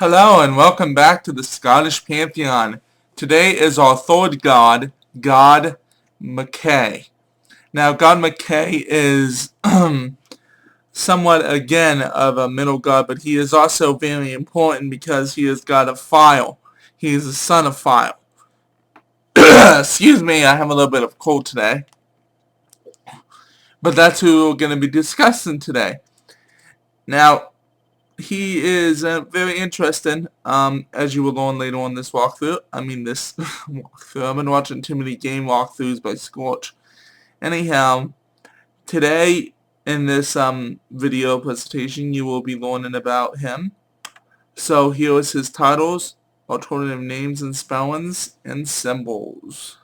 Hello and welcome back to the Scottish Pantheon. Today is our third god, God Mackay. Now, God Mackay is somewhat again of a middle god, but he is also very important because he is god of fire. He is the son of fire. Excuse me, I have a little bit of cold today. But that's who we're going to be discussing today. Now, he is very interesting, as you will learn later on this walkthrough. This walkthrough. I've been watching too many game walkthroughs by Scorch. Anyhow, today in this video presentation, you will be learning about him. So here is his titles, alternative names and spellings, and symbols.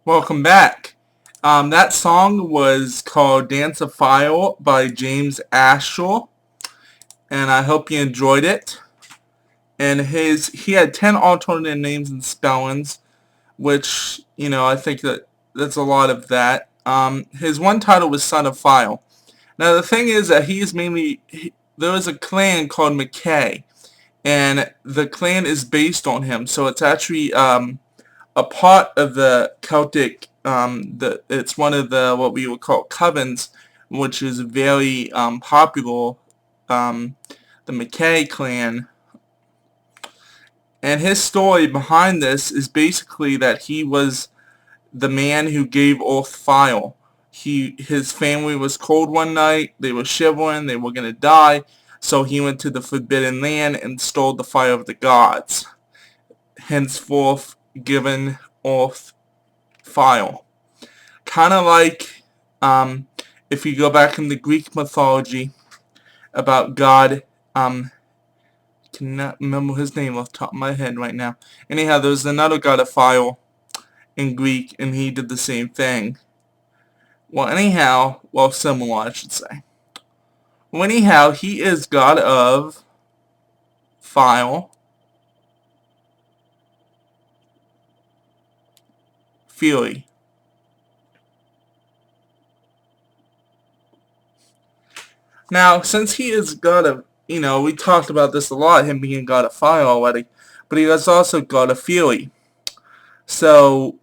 Welcome back. That song was called Dance of Fire by James Asher, and I hope you enjoyed it. And he had 10 alternative names and spellings, which, I think that's a lot of that. His one title was Son of Fire. Now, the thing is that there was a clan called Mackay, and the clan is based on him, so it's actually a part of the Celtic, it's one of the, what we would call covens, which is very popular, the Mackay clan. And his story behind this is basically that he was the man who gave Earth fire. His family was cold one night, they were shivering, they were going to die, so he went to the Forbidden Land and stole the fire of the gods, henceforth given Earth fire. Kind of like, if you go back in the Greek mythology about God, cannot remember his name off the top of my head right now. Anyhow, there's another god of fire in Greek, and he did the same thing. Similar, I should say. Well, anyhow, he is god of fire, fury. Now, since he is god of, we talked about this a lot, him being god of fire already, but he is also god of fury. So,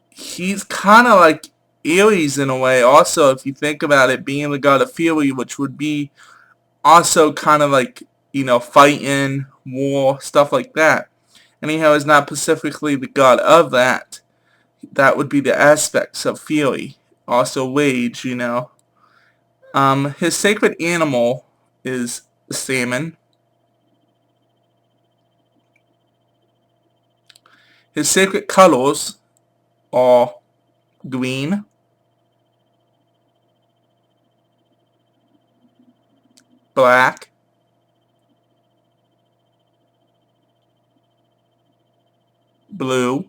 he's kind of like Ares in a way, also, if you think about it, being the god of fury, which would be also kind of like, fighting, war, stuff like that. Anyhow, he's not specifically the god of that. That would be the aspects of fury. Also rage, His sacred animal is the salmon. His sacred colors are green, black, blue,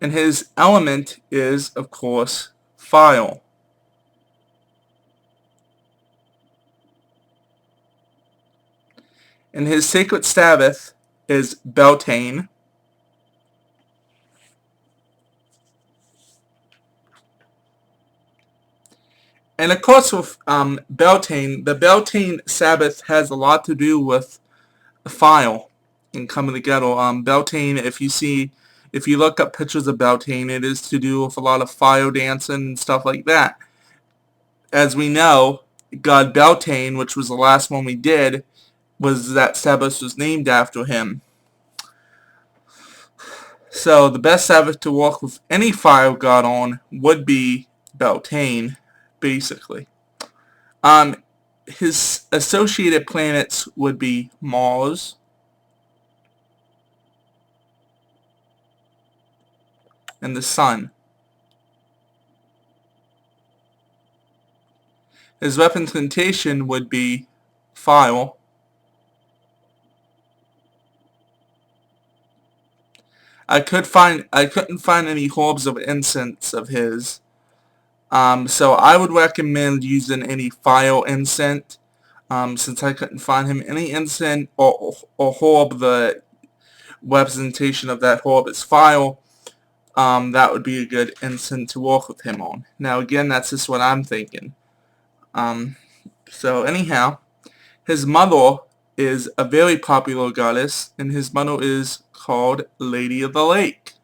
and his element is, of course, fire. And his sacred Sabbath is Beltane. And of course with Beltane, the Beltane Sabbath has a lot to do with fire and coming together. Beltane, if you look up pictures of Beltane, it is to do with a lot of fire dancing and stuff like that. As we know, God Beltane, which was the last one we did, that Sabbath was named after him. So the best Sabbath to walk with any fire god on would be Beltane, basically. His associated planets would be Mars, and the Sun. His representation would be fire. I couldn't find any herbs of incense of his. So I would recommend using any fire incense. Since I couldn't find him any incense or herb, the representation of that herb is fire. That would be a good incense to work with him on. Now again, that's just what I'm thinking. So anyhow, his mother is a very popular goddess, and his mother is called Lady of the Lake.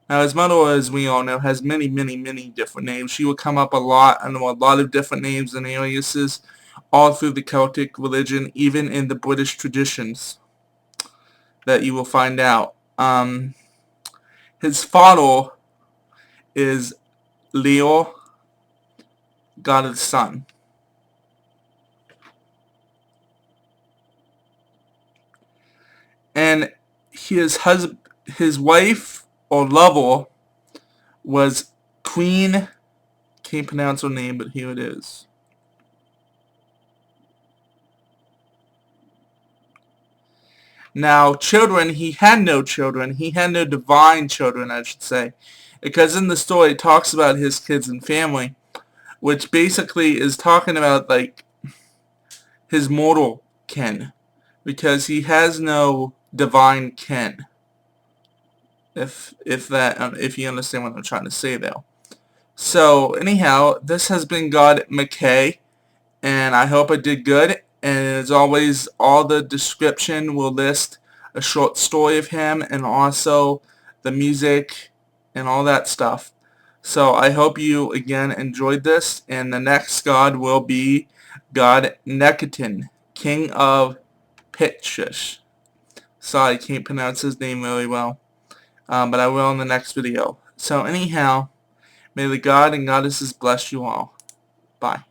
Now his mother, as we all know, has many, many, many different names. She will come up a lot. I know a lot of different names and aliases all through the Celtic religion, even in the British traditions that you will find out. His father is Leo, god of the sun. And his wife or lover was Queen, can't pronounce her name, but here it is. Now, children, he had no children. He had no divine children, I should say. Because in the story, it talks about his kids and family, which basically is talking about, like, his mortal kin. Because he has no divine kin. If you understand what I'm trying to say there. So, anyhow, this has been God Mackay, and I hope I did good. And as always, all the description will list a short story of him and also the music and all that stuff. So I hope you again enjoyed this, and the next god will be God Nekatin, King of Pitchish. Sorry, I can't pronounce his name really well, but I will in the next video. So anyhow, may the God and goddesses bless you all. Bye.